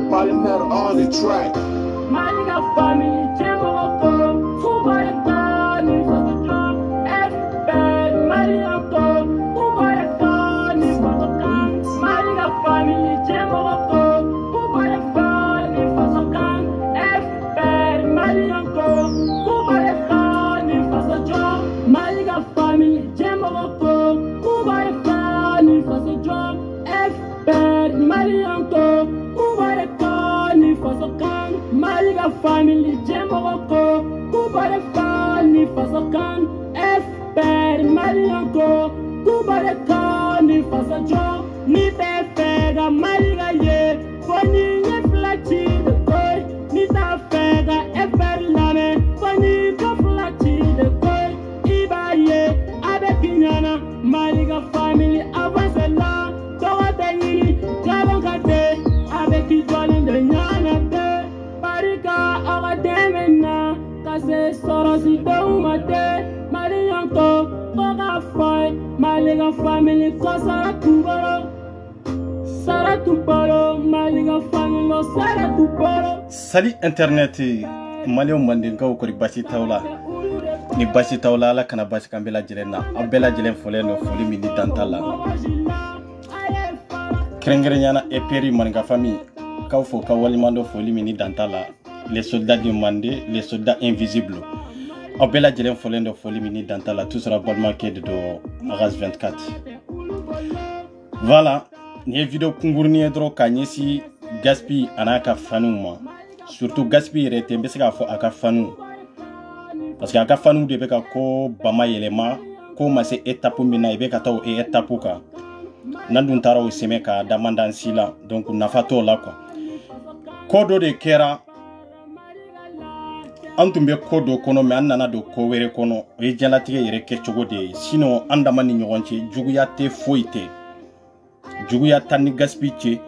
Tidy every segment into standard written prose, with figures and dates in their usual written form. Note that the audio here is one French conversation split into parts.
Polymer on the track. Family Jemoko, Kuba the Fani Fasakan, F. Marianko, Kuba the Kani Fasajo, Nita Fega, Mariga Ye, Funny Flachi the Koi, Nita Fega, F. Lame, Funny Flachi the Koi, Ibaye, Abekinyana, Mariga family, Abasela, Tawatani, Kavakate, Abeki Joining the Yana. Kase sorosi domate Marianko Boga Foy Maliga family Saratuboro Maliga family Saratuboro. Salut internet Malio Mandinga ukori basi taula ni basi taula la kana basi kambela jelena abela jelen fole no foli mini dantala krengere nyana eperi manga famille kawfo kawalimando foli mini dantala. Les soldats du Mandé, les soldats invisibles. On peut la dire folie de folie mini dantala, tout sera bon marqué de Arras 24. Voilà, les vidéos kungourni edro kanyesi gaspi anaka fanu moi. Surtout gaspi rete mbeseka fo aka fanu. Parce que aka fanu de beka ko bama yelema ko mase etapu mina ibeka taw e etapu ka. Nandun tara o semeka damandan sila donc nafato la quoi. Kodo de kera antumbe kodo kono me annana do ko were kono e jalatige yere kecogo de sino andamani nyonche juguya te foite juguya tanni gaspiche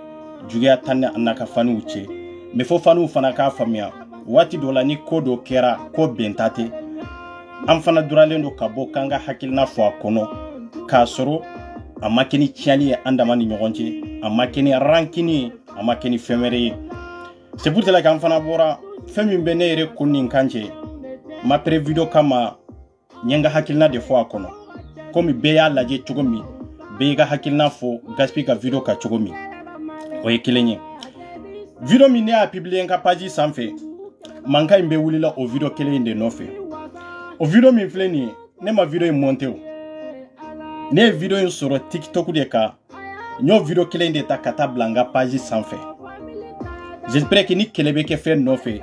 juguya tanni annaka fanu uche me fo fanu fana ka famia wati dola ni kodo kera ko bentate am fana duralendo kabo kanga hakilna fo kono ka soro amakeni chiali andamani nyonche amakeni rankini amakeni femere. C'est pour cela qu'en fana bora femi mbene ere kunin kanche ma prevido kama nyenga hakilna de fois kono komi beya laje chugomi bega hakilna fo gaspi ka video ka chugomi oye kilenye video mi ne a publier nka page sanfe manka imbe wulila o video kele inde nofe o video mi fleni ne ma video monte o ne video soro TikTok de ka nyo video kele inde ta kata blanga page sanfe. J'espère que ni kelebe ke fe nofe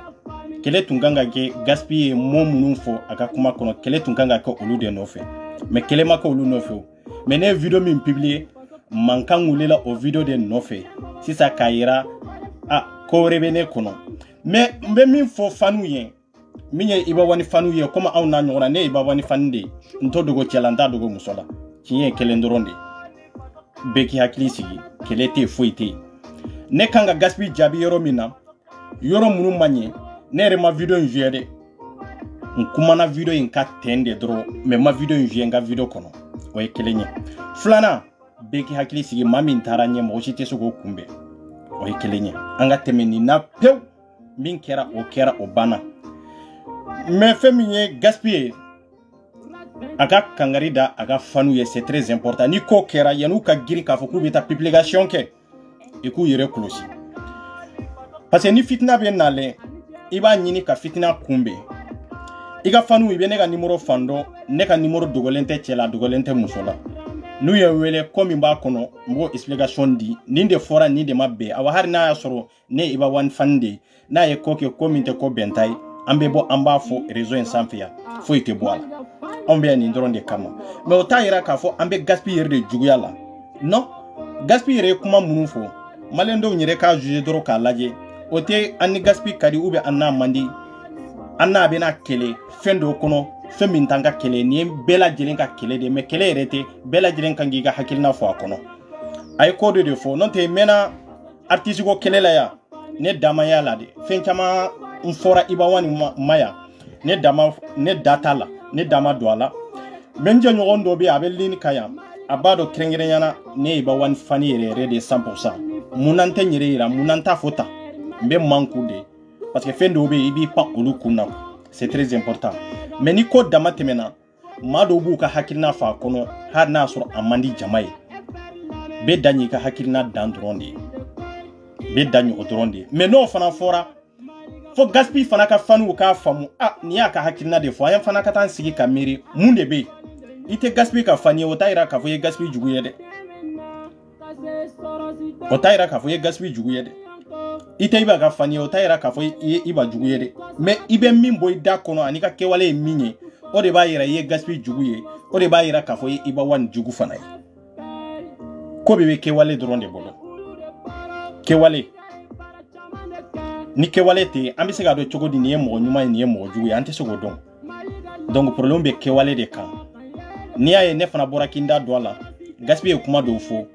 kele tunganga ke gaspiller mon fo aka kuma kono kele tunganga ko olu de nofe mais kele maka olu nofe mais ne video mi publier mankan wulela o video de nofe si ça kaira a ko rebene kono mais mbe min fo fanu yen minye iba wani fanu ye comme on na nyora ne iba wani fande nto dogo chelanda dogo musola kiye kele ndoronde beki hakili sigi kele te foite ne kanga gaspi jabi yoro mina yoro munu manye ne re ma video njuede nkuma na video inka tende dro me ma video njuenga video kono o ekelenye flana beki hakili sigi mami ntaranye mo shite sugo kumbe o ekelenye anga temeni na pew min kera o bana me feminye gaspiller aga kangarida aga fanu ye c'est très important ni ko kera yanu ka giri ka foku beta publication ke iku yere kulosi parce que ni fitna be nale iba nyini ka fitna kumbe iga fanu ibe ne ka numero fando ne ka numero dogolente chela dogolente musola nu ye wele komi ba kono mbo explication di ninde fora ni de mabbe awa har na soro ne iba wan fande na ye koke kominte ko bentai ambe bo amba fo réseau en sanfia fo ite boala on be ni ndronde kama mais o tayira ka fo ambe gaspiller de juguyala non gaspiller kuma munu fo malendo nyere ka juger doro ka laje ote anni gaspi kadi ube anna mandi anna bena kele fendo kono femin tanga kele ni bela jelen ka kele de me kele rete bela jelen kan giga hakilna fo akono ay code de fo non te mena artiste go kele la ya ne dama ya la de fen chama fora ibawani maya ne data la ne dama douala menje nyogondo bi abelini kaya abado krengere yana ne ibawani fani rere de 100% munante nyere munanta fota mbe manku de parce que fende obe ibi pa olu kunna c'est très important mais ni ko dama temena mado bu ka hakilina fa kono har na sur amandi jamaye be danyi ka hakilina dan dronde be danyi o dronde mais non fana fora fo gaspi fana ka fanu ka famu ni aka hakilina de fo ayan fana ka tan sigi ka miri munde be ite gaspi ka fani o tayra ka fo ye gaspi jugu yede o tayra ka fo ye gaspi jugu yede ite iba ka fani o tayra ka fo ye iba jugu yede mais ibe min boy da kono ani ka kewale minye o de ba yira ye gaspi jugu ye o de ba yira ka fo ye iba wan jugu fana ye ko be kewale dronde bolo kewale ni kewale te ambi se ga do chogo di ni mo nyuma ni mo jugu ye ante se go don donc problème be kewale de kan ni aye ne fana bora kinda do la gaspi e kuma do fo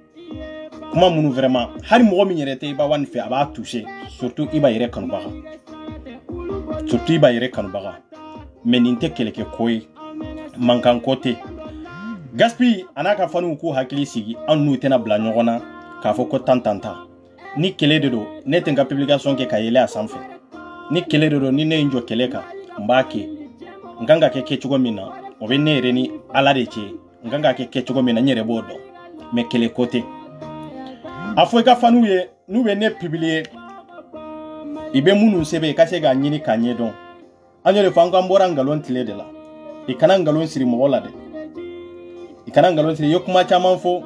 kuma munu vraiment hari mo mi nyere te iba wan fe aba toucher surtout iba yere kanu baga mais ninte keleke koy mankan kote gaspi anaka fanu ko hakili sigi anu tena bla nyogona ka fo ko tantanta ni kele de do ne tenga publication ke kayele a sanfɛ ni kele de do ni ne njo keleka mbake nganga ke kechugo mina o be ne reni ala de che nganga ke kechugo mina nyere bodo me kele kote afo ka fanu ye nu be ne publier ibe munu sebe ka se ga nyini kanye don anyele fanga mbora ngalon tile de la ikana ngalon siri mo wala de ikana ngalon siri yokuma chaman fo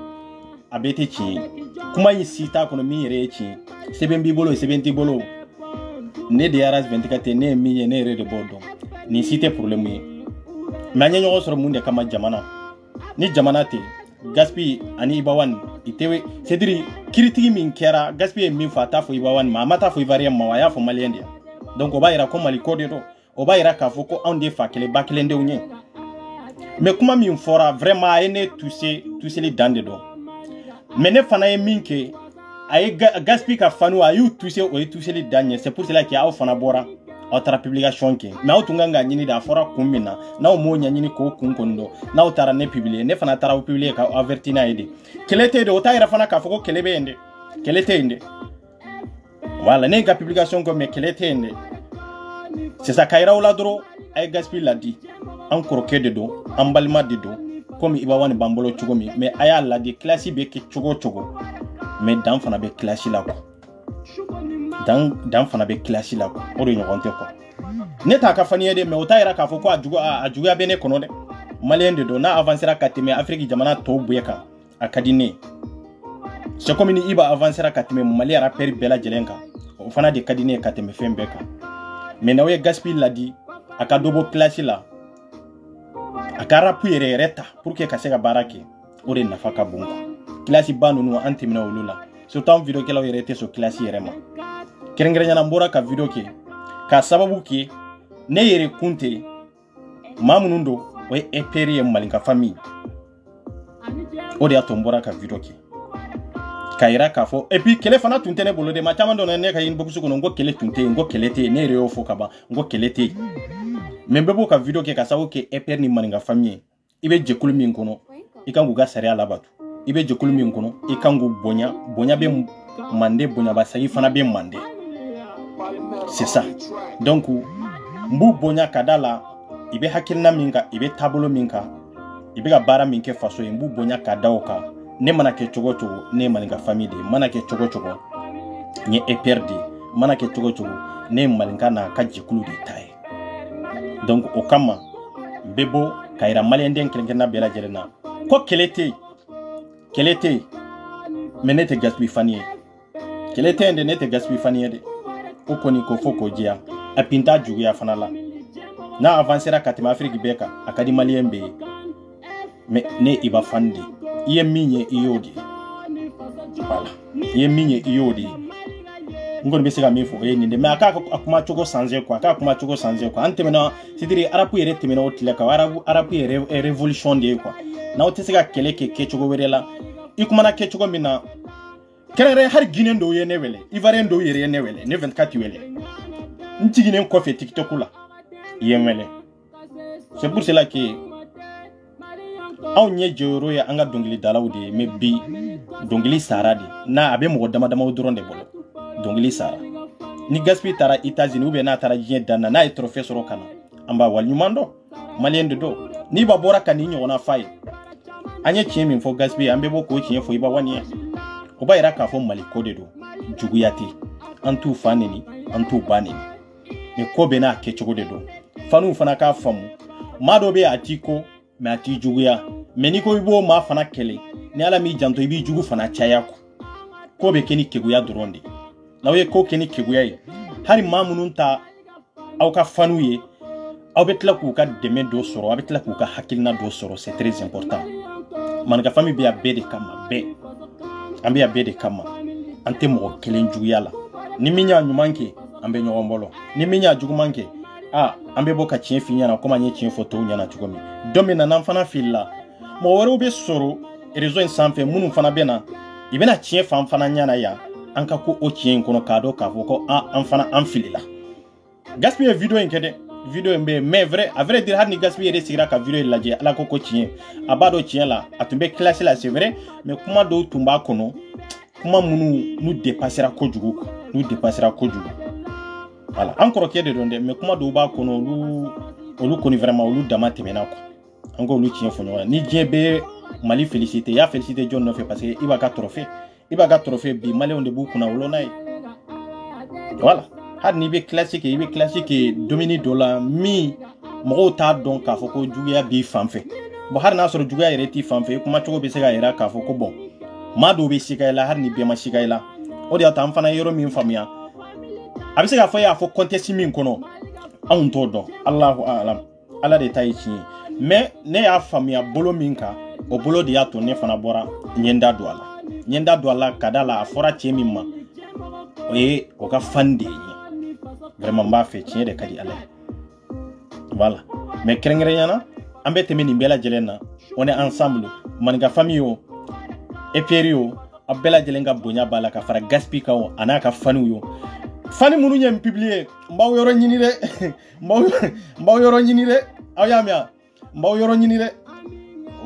abete chi kuma yi sita kono mi yere chi sebe mbibolo sebe ntibolo ne de aras 24 ne mi ne re de bodo ni site problème yi manya nyogo soro munde kama jamana ni jamana te gaspi ani ibawan itewe sediri kiritigi min kera gaspi min fata fo ibawan ma mata fo ivarien ma waya fo maliendia donc o bayira ko mali code do o bayira ka fo ko ande fa kele baklende unye mais kuma min fora vraiment ene toucher les dande do mais ne fana minke ay gaspi ka fanu ayu toucher les dande c'est pour cela qu'il y a fana bora autre publication ke mais outunganga nyini da fora kumbina na o mo nyini ko kunkondo na utara ne publier ne fana tara publier ka avertina ide kelete de otayra fana ka foko kelebe ende kelete ende voilà ne ga publication ko mais kelete ende c'est ça kaira ola dro ay gaspi la di encore que de do ambalma de do comme iba wani bambolo chugomi mais aya la di classe be ke chugo mais dan fana be classe la ko dan fana be classe la ko o do nyogonte ko neta ka fani ede mais otayra ka foko ajuga bene kono de malien de do na avancera katime afrique jamana to buyeka akadine c'est comme ni iba avancera katime mali ara peri bela jelenka o fana de kadine katime fembeka mais na we gaspi la di akadobo classe la akara puire reta pour que kasega barake o de nafaka bunga classe banu no antimina ulula surtout video ke la yerete so classe yerema kerengere na mbora ka video ke ka sababu ke ne yere kunte mamunundo we eperi malinka famille o de atombora ka video ke kaira ka fo et puis kele fana tuntene bolo de ma chamando ne ka inbox ko ngo kele tunte ngo kelete ne reo fo kaba ngo kelete membebo ka video ke ka sawo ke eperi ni malinka famille ibe jekulu min kono ikangu ga sare ala batu ibe jekulu min kono ikangu bonya be mande bonya ba sayi fana be mande c'est ça donc mbu bonya kadala ibe hakilna minka ibe tabolo minka ibe ga bara minke faso mbu bonya kadaoka ne mana ke chogo ne malinga famille de mana ke chogo nye eperdi mana ke chogo ne malinga na ka jikulu de taye donc o kama bebo kaira malenden kelengena bela jelena ko kelete menete gaspi fanie kelete ende nete gaspi fanie de o koni ko foko jia apinta jugu ya fanala na avancera katima afrique beka akadi malien be mais ne iba fandi iye minye iyodi voilà iye minye iyodi ngoni besega mifo ninde mais aka akuma chogo changer quoi antemena sidiri arapu yere temena otile ka arapu yere révolution de quoi na otesega keleke kechogo werela ikumana kechogo mina kerere har Guinée ndo yene wele Ivoirien ndo yere yene wele ne 24 wele ntigine ko fe TikTok la yemele c'est pour cela que aw ɲɛ jɔyɔrɔ ye an ka dɔnkilidalaw de ye mais bi dɔnkili sara de n'a a bɛ mɔgɔ damadamaw dɔrɔn de bolo dɔnkili sara ni Gaspi taara États-Unis ou bien n'a taara diɲɛ dan na n'a ye trophée sɔrɔ ka na an b'a waleɲuman dɔn maliyɛn de don n'i ba bɔra ka nin ɲɔgɔnna f'a ye an ye tiɲɛ min fɔ Gaspi an bɛ bɔ k'o tiɲɛ fɔ i ba waniya o b'a yira k'a fɔ Mali ko de don juguya tɛ an t'u fa neni an t'u ba neni mais ko bɛɛ n'a kɛcogo de don fanuw fana k'a faamu maa dɔ bɛ yen a t'i ko mais a t'i juguya mais n'i ko i b'o maa fana kɛlɛ ni Ala m'i janto i b'i jugu fana caya ko bɛ kɛ ni keguya dɔrɔn de n'aw ye ko kɛ ni keguya ye hali maa minnu ta aw ka fanuw ye aw bɛ tila k'u ka dɛmɛ dɔ sɔrɔ aw bɛ tila k'u ka hakilina dɔ sɔrɔ c'est très important Maninka famille bɛ yan bɛɛ de kama bɛɛ an bɛ yan bɛɛ de kama an tɛ mɔgɔ kelen juguya la ni min y'a ɲuman kɛ an bɛ ɲɔgɔn bolo ni min y'a juguman kɛ an bɛ bɔ ka tiɲɛ f'i ɲɛna komi an ye tiɲɛ fɔ tɔw ɲɛna cogo min don min na n'an fana filila mɔgɔ wɛrɛw bɛ sɔrɔ réseau in sanfɛ minnu fana bɛ na i bɛna tiɲɛ fɔ an fana ɲɛna yan an ka ko o tiɲɛ in kɔnɔ k'a dɔn k'a fɔ ko an fana an filila Gaspi ye video in kɛ dɛ video in bɛ yen mais à vrai dire hali ni Gaspi yɛrɛ sigira ka video in lajɛ ala ko tiɲɛ a b'a dɔn tiɲɛ la a tun bɛ classe la c'est vrai mais kuma dɔw tun b'a kɔnɔ kuma minnu n'u dépassera kojugu voilà an kɔrɔkɛ de don dɛ mais kuma dɔw b'a kɔnɔ olu kɔni vraiment olu dama tɛmɛna quoi an ka olu tiɲɛ fɔ ɲɔgɔn ye ni diɲɛ bɛ Mali félicité y'a félicité jɔn nɔfɛ parce que i b'a ka trophée bi maliyɛnw de b'u kunna wolo n'a ye voilà hali n'i bɛ classe kɛ i bɛ classe kɛ domini dɔ la min mɔgɔw t'a dɔn k'a fɔ ko juguya b'i fan fɛ bon hali n'a sɔrɔ juguya yɛrɛ t'i fan fɛ kuma cogo bɛ se ka yira k'a fɔ ko bon maa dɔw bɛ sika i la hali ni bɛɛ ma sika i la o de y'a to an fana yɔrɔ min faamuya a bɛ se k'a fɔ y'a fɔ contexte min kɔnɔ anw t'o dɔn Allahu a'lam Ala de ta ye tiɲɛ mais ne y'a faamuya bolo min kan o bolo de y'a to ne fana bɔra ɲɛ da don a la ka da la a fɔra cɛ min ma o ye o ka fan de ye vraiment n b'a fɛ tiɲɛ de ka di Ala ye voilà mais kɛrɛnkɛrɛnyana an bɛ tɛmɛ nin bɛɛ lajɛlen na on est ensemble Maninka famille o EPR o a bɛɛ lajɛlen ka bonya b'a la ka fara Gaspi kan o a n'a ka faniw yo fani minnu ye n publier n b'aw yɔrɔ ɲini dɛ n b'aw yɔrɔ ɲini dɛ aw y'a mɛn n b'aw yɔrɔ ɲini dɛ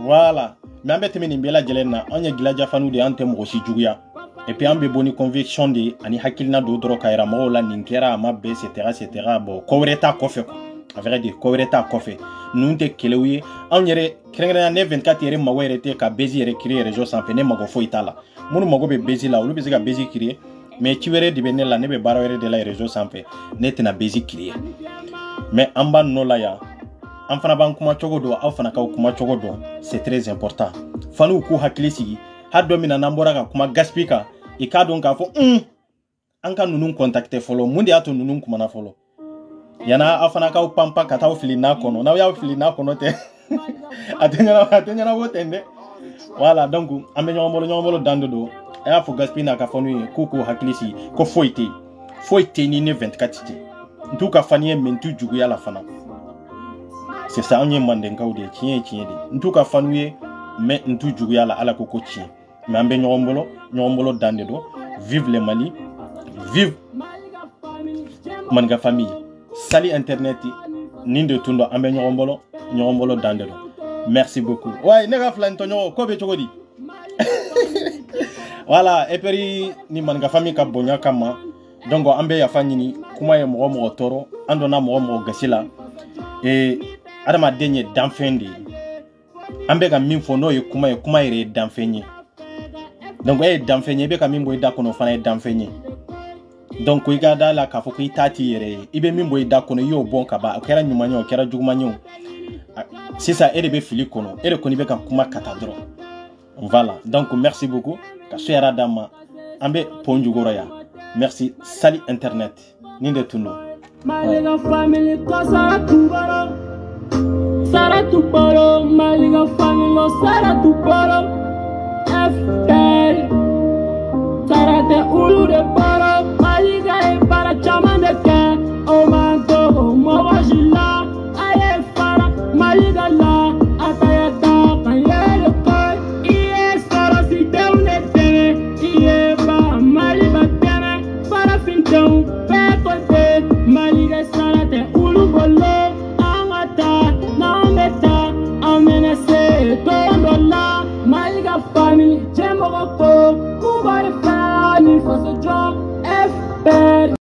voilà mais an bɛ tɛmɛ nin bɛɛ lajɛlen na anw ye gilaja faniw de an tɛ mɔgɔ si juguya et puis an bɛ bɔ ni conviction de ani hakilina dɔw dɔrɔn ka yira mɔgɔw la nin kɛra a ma bɛn etc bon ko wɛrɛ t'a kɔfɛ quoi a vrai dire ko wɛrɛ t'a kɔfɛ ninnu tɛ kɛlɛw ye anw yɛrɛ kɛrɛnkɛrɛnnenya ne 24 yɛrɛ mago yɛrɛ tɛ ka bezi yɛrɛ créer réseau sanfɛ ne mago foyi t'a la minnu mago bɛ bezi la olu bɛ se ka bezi créer mais ci wɛrɛ de bɛ ne la ne bɛ baara wɛrɛ de la réseau sanfɛ ne tɛna bezi créer mais an b'a nɔ la yan an fana b'an kuma cogo dɔn aw fana k'aw kuma cogo dɔn c'est très important faniw k'u hakili sigi hali don min na n'an bɔra ka kuma Gaspi kan i k'a dɔn k'a fɔ an ka ninnu contacter fɔlɔ mun de y'a to ninnu kumana fɔlɔ yana aw fana k'aw panpan ka taa fili n'a kɔnɔ n'aw y'aw fili n'a kɔnɔ tɛ a tɛ ɲɛnabɔ ten dɛ voilà donc an bɛ ɲɔgɔn bolo dan de don a y'a fɔ Gaspi n'a ka faniw ye k'u hakili sigi ko foyi tɛ ni ne 24 tɛ n t'u ka fani ye mais n t'u juguya la fana c'est ça anw ye Mandenkaw de ye tiɲɛ ye tiɲɛ de n t'u ka faniw ye mais n t'u juguya la Ala ko tiɲɛ mais an bɛ ɲɔgɔn bolo dan de don vive le Mali vive Maninka famille sali internet nin de tun don an bɛ ɲɔgɔn bolo dan de don merci beaucoup ouais ne ka fila nin tɔɲɔgɔn ko bɛ cogo di voilà EPR ni Maninka famille ka bonya kama donc an bɛ yafa ɲini kuma ye mɔgɔ tɔɔrɔ an donna mɔgɔ gasi la adamaden ye danfɛn de ye an bɛ ka min fɔ n'o ye kuma yɛrɛ ye danfɛn ye donc e ye danfɛn ye i bɛ ka min bɔ i da kɔnɔ o fana ye danfɛn ye donc i ka da la k'a fɔ ko i t'a t'i yɛrɛ ye i bɛ min bɔ i da kɔnɔ i y'o bɔn ka ban o kɛra ɲuman ye o kɛra juguman ye o sisan e de bɛ fili kɔnɔ e de kɔni bɛ ka kuma ka taa dɔrɔn voilà donc merci beaucoup ka so yɛrɛ d'an ma an bɛ pɔn jukɔrɔ yan merci sali internet nin de tun don Malinga family ko Saratu Boro Malinga family Saratu Boro FPR Sarate ulu de Boro Malinga e para chaman de ke O mango Mawajila Aye fara Malinga la Atayata Kanyere koi Iye sara si deune tene Iye ba Malinga tene Para finteu Pekote Malinga sarate ulu bolo Amata Nameta Amenese John FPR.